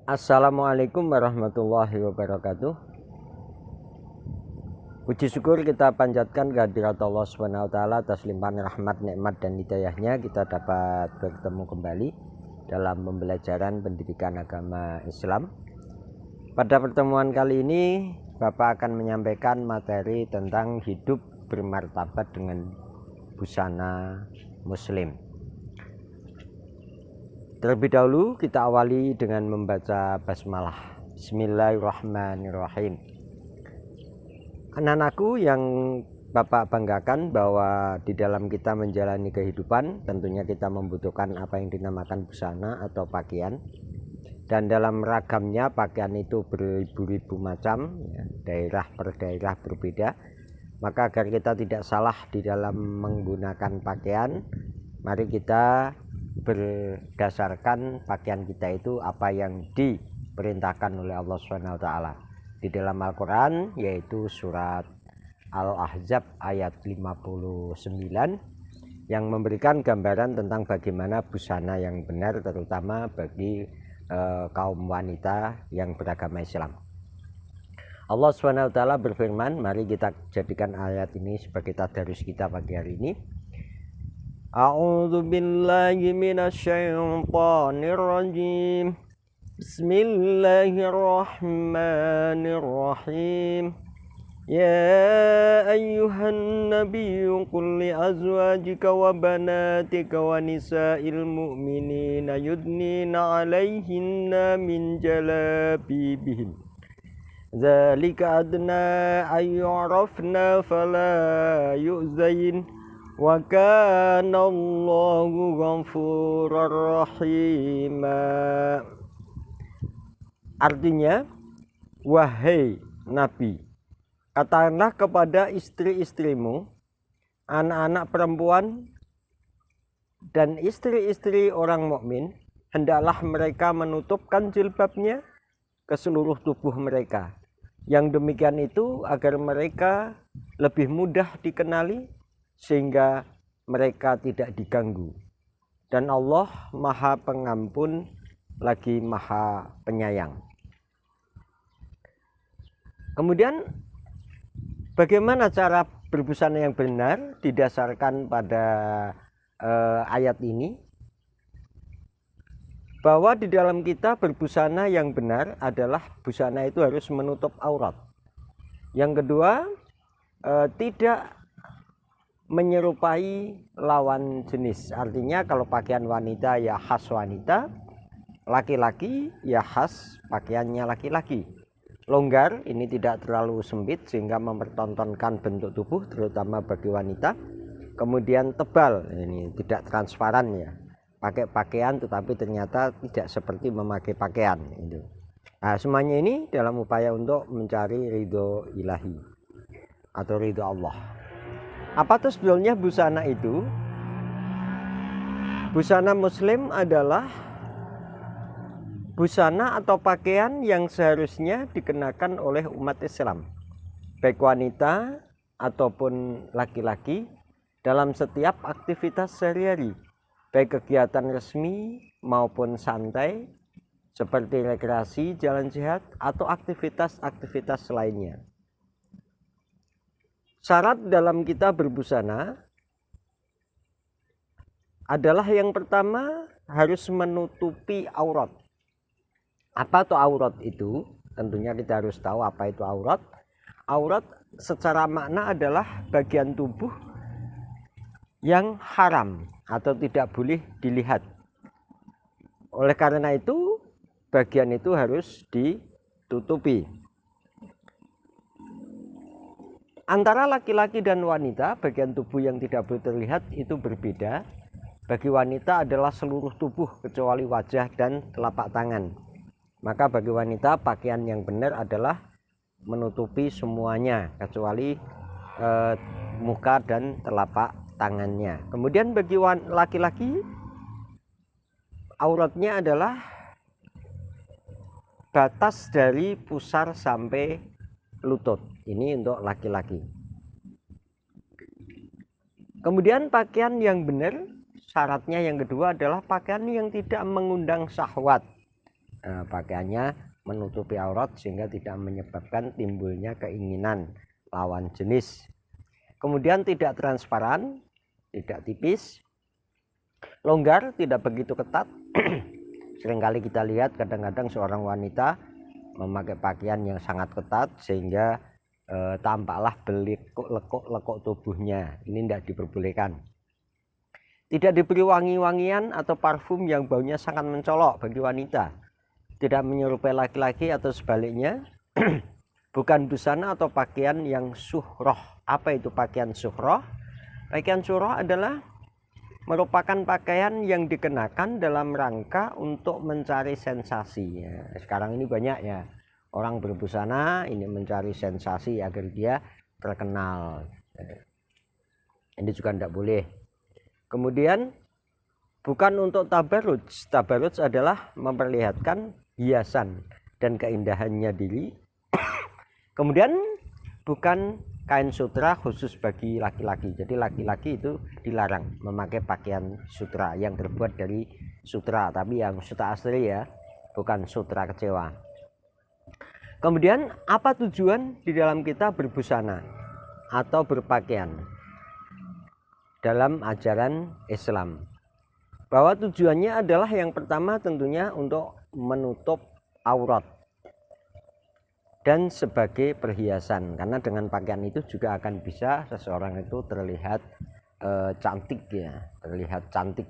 Assalamualaikum warahmatullahi wabarakatuh. Puji syukur kita panjatkan kehadirat Allah Subhanahu wa taala atas limpahan rahmat, nikmat dan hidayahnya kita dapat bertemu kembali dalam pembelajaran pendidikan agama Islam. Pada pertemuan kali ini Bapak akan menyampaikan materi tentang hidup bermartabat dengan busana muslim. Terlebih dahulu kita awali dengan membaca basmalah. Bismillahirrahmanirrahim. Anak-anakku yang Bapak banggakan bahwa di dalam kita menjalani kehidupan tentunya kita membutuhkan apa yang dinamakan busana atau pakaian. Dan dalam ragamnya pakaian itu beribu-ribu macam, daerah per daerah berbeda. Maka agar kita tidak salah di dalam menggunakan pakaian, mari kita berdasarkan pakaian kita itu apa yang diperintahkan oleh Allah Subhanahu wa taala di dalam Al-Qur'an, yaitu surat Al-Ahzab ayat 59 yang memberikan gambaran tentang bagaimana busana yang benar terutama bagi kaum wanita yang beragama Islam. Allah Subhanahu wa taala berfirman, mari kita jadikan ayat ini sebagai tadarus kita pagi hari ini. A'udzu billahi minasyaitonir rajim. Bismillahirrahmanirrahim. Ya ayyuhan nabiyyu qul li azwajika wa banatika wa nisa'il mu'minina yudnina 'alaihinna min jalabibihin. Dzalika adna ayyurafna fala yu'zain. Wa kana Allahu ghafurur rahima. Artinya, wahai Nabi, katakanlah kepada istri-istrimu, anak-anak perempuan dan istri-istri orang mukmin, hendaklah mereka menutupkan jilbabnya ke seluruh tubuh mereka. Yang demikian itu agar mereka lebih mudah dikenali sehingga mereka tidak diganggu. Dan Allah Maha Pengampun lagi Maha Penyayang. Kemudian bagaimana cara berbusana yang benar didasarkan pada ayat ini? Bahwa di dalam kita berbusana yang benar adalah busana itu harus menutup aurat. Yang kedua, tidak menyerupai lawan jenis. Artinya kalau pakaian wanita ya khas wanita, laki-laki ya khas pakaiannya laki-laki. Longgar, ini tidak terlalu sempit sehingga mempertontonkan bentuk tubuh terutama bagi wanita. Kemudian tebal, ini tidak transparan ya. Pakai pakaian tetapi ternyata tidak seperti memakai pakaian itu. Nah, semuanya ini dalam upaya untuk mencari ridho ilahi atau ridho Allah. Apa tuh sebetulnya busana itu? Busana muslim adalah busana atau pakaian yang seharusnya dikenakan oleh umat Islam, baik wanita ataupun laki-laki dalam setiap aktivitas sehari-hari, baik kegiatan resmi maupun santai seperti rekreasi, jalan jihad atau aktivitas-aktivitas lainnya. Syarat dalam kita berbusana adalah yang pertama harus menutupi aurat. Apa itu aurat itu? Tentunya kita harus tahu apa itu aurat. Aurat secara makna adalah bagian tubuh yang haram atau tidak boleh dilihat. Oleh karena itu, bagian itu harus ditutupi. Antara laki-laki dan wanita, bagian tubuh yang tidak boleh terlihat itu berbeda. Bagi wanita adalah seluruh tubuh kecuali wajah dan telapak tangan. Maka bagi wanita pakaian yang benar adalah menutupi semuanya kecuali muka dan telapak tangannya. Kemudian bagi laki-laki auratnya adalah batas dari pusar sampai lutut. Ini untuk laki-laki. Kemudian pakaian yang benar, syaratnya yang kedua adalah pakaian yang tidak mengundang syahwat. pakaiannya menutupi aurat sehingga tidak menyebabkan timbulnya keinginan lawan jenis. Kemudian tidak transparan, tidak tipis, longgar, tidak begitu ketat. Seringkali kita lihat kadang-kadang seorang wanita memakai pakaian yang sangat ketat sehingga tampaklah lekuk-lekuk tubuhnya. Ini tidak diperbolehkan. Tidak diberi wangi-wangian atau parfum yang baunya sangat mencolok bagi wanita. Tidak menyerupai laki-laki atau sebaliknya. Bukan busana atau pakaian yang suhroh. Apa itu pakaian suhroh? Pakaian suhroh adalah merupakan pakaian yang dikenakan dalam rangka untuk mencari sensasi. Sekarang ini banyak ya orang berbusana ini mencari sensasi agar dia terkenal. Ini juga tidak boleh. Kemudian bukan untuk tabarruj. Tabarruj adalah memperlihatkan hiasan dan keindahannya diri. Kemudian bukan kain sutra khusus bagi laki-laki. Jadi laki-laki itu dilarang memakai pakaian sutra yang terbuat dari sutra, tapi yang sutra asli ya, bukan sutra kecewa. Kemudian apa tujuan di dalam kita berbusana atau berpakaian dalam ajaran Islam? Bahwa tujuannya adalah yang pertama tentunya untuk menutup aurat dan sebagai perhiasan, karena dengan pakaian itu juga akan bisa seseorang itu terlihat cantik ya, terlihat cantik.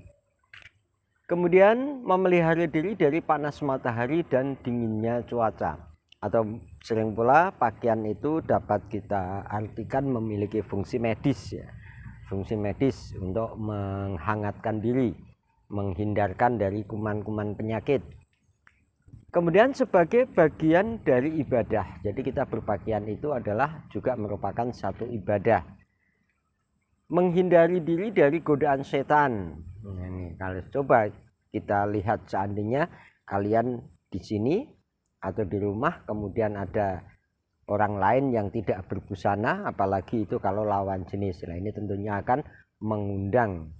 Kemudian memelihara diri dari panas matahari dan dinginnya cuaca. Atau sering pula pakaian itu dapat kita artikan memiliki fungsi medis ya. Fungsi medis untuk menghangatkan diri, menghindarkan dari kuman-kuman penyakit. Kemudian sebagai bagian dari ibadah. Jadi kita berpakaian itu adalah juga merupakan satu ibadah. Menghindari diri dari godaan setan. Ini kalau coba kita lihat seandainya kalian di sini atau di rumah kemudian ada orang lain yang tidak berbusana, apalagi itu kalau lawan jenis. Nah, ini tentunya akan mengundang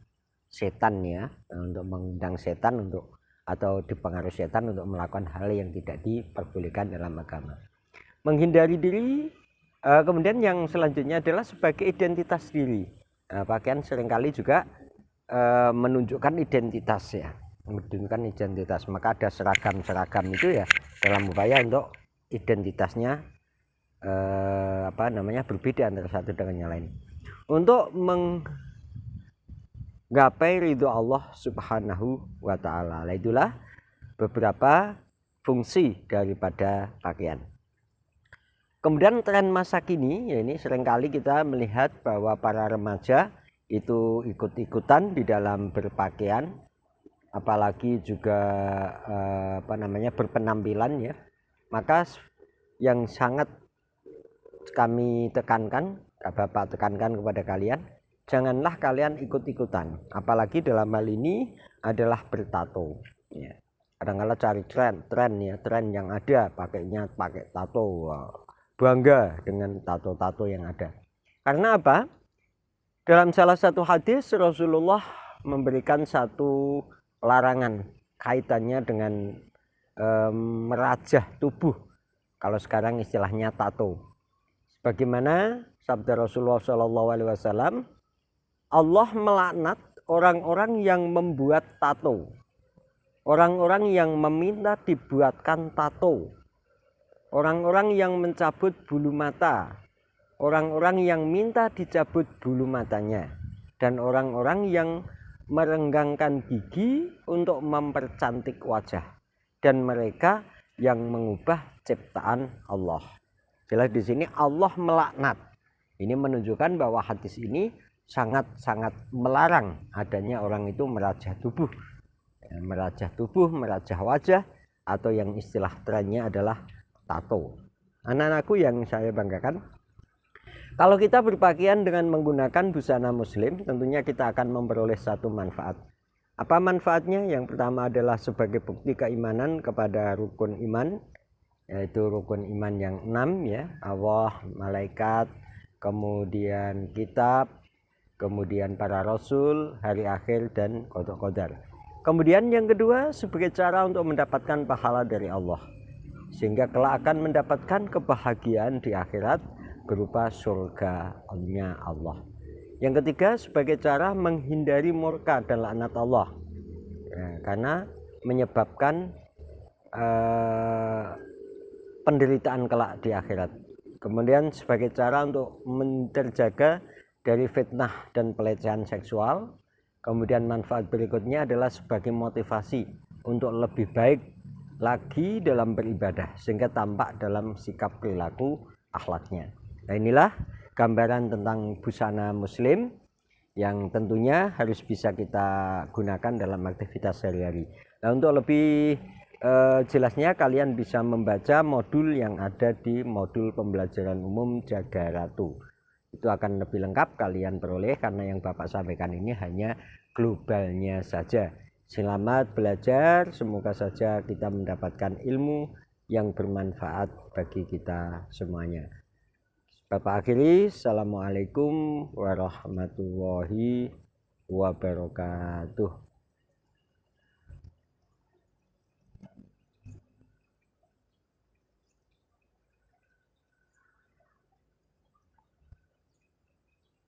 setan ya, untuk mengundang setan untuk atau dipengaruhi setan untuk melakukan hal yang tidak diperbolehkan dalam agama. Menghindari diri, kemudian yang selanjutnya adalah sebagai identitas diri. Pakaian seringkali juga menunjukkan identitas ya, menunjukkan identitas. Maka ada seragam-seragam itu ya dalam upaya untuk identitasnya berbeda antara satu dengan yang lain. Untuk menggapai ridho Allah Subhanahu wa ta'ala. Itulah beberapa fungsi daripada pakaian. Kemudian tren masa kini, ya ini seringkali kita melihat bahwa para remaja itu ikut-ikutan di dalam berpakaian, apalagi juga berpenampilan ya. Maka yang sangat kami tekankan, Bapak tekankan kepada kalian, janganlah kalian ikut-ikutan, apalagi dalam hal ini adalah bertato ya. Kadang-kadang cari tren yang ada, pakai tato, bangga dengan tato-tato yang ada. Karena apa? Dalam salah satu hadis Rasulullah memberikan satu larangan kaitannya dengan merajah tubuh, kalau sekarang istilahnya tato. Bagaimana sabda Rasulullah SAW, Allah melaknat orang-orang yang membuat tato, orang-orang yang meminta dibuatkan tato, orang-orang yang mencabut bulu mata, orang-orang yang minta dicabut bulu matanya, dan orang-orang yang merenggangkan gigi untuk mempercantik wajah, dan mereka yang mengubah ciptaan Allah. Jelas di sini Allah melaknat. Ini menunjukkan bahwa hadis ini sangat-sangat melarang adanya orang itu merajah tubuh, merajah wajah, atau yang istilah trennya adalah tato. Anak-anakku yang saya banggakan, kalau kita berpakaian dengan menggunakan busana muslim, tentunya kita akan memperoleh satu manfaat. Apa manfaatnya? Yang pertama adalah sebagai bukti keimanan kepada rukun iman, yaitu rukun iman yang 6 ya, Allah, malaikat, kemudian kitab, kemudian para rasul, hari akhir, dan qada qadar. Kemudian yang kedua, sebagai cara untuk mendapatkan pahala dari Allah, sehingga kelak akan mendapatkan kebahagiaan di akhirat berupa surga-Nya Allah. Yang ketiga, sebagai cara menghindari murka dan laknat Allah, ya, karena menyebabkan penderitaan kelak di akhirat. Kemudian sebagai cara untuk terjaga dari fitnah dan pelecehan seksual. Kemudian manfaat berikutnya adalah sebagai motivasi untuk lebih baik lagi dalam beribadah, sehingga tampak dalam sikap perilaku akhlaknya. Nah, inilah gambaran tentang busana muslim yang tentunya harus bisa kita gunakan dalam aktivitas sehari-hari. Nah, untuk lebih jelasnya kalian bisa membaca modul yang ada di modul pembelajaran umum Jaga Ratu. Itu akan lebih lengkap kalian peroleh, karena yang Bapak sampaikan ini hanya globalnya saja. Selamat belajar, semoga saja kita mendapatkan ilmu yang bermanfaat bagi kita semuanya. Bapak akhiri, Assalamualaikum warahmatullahi wabarakatuh.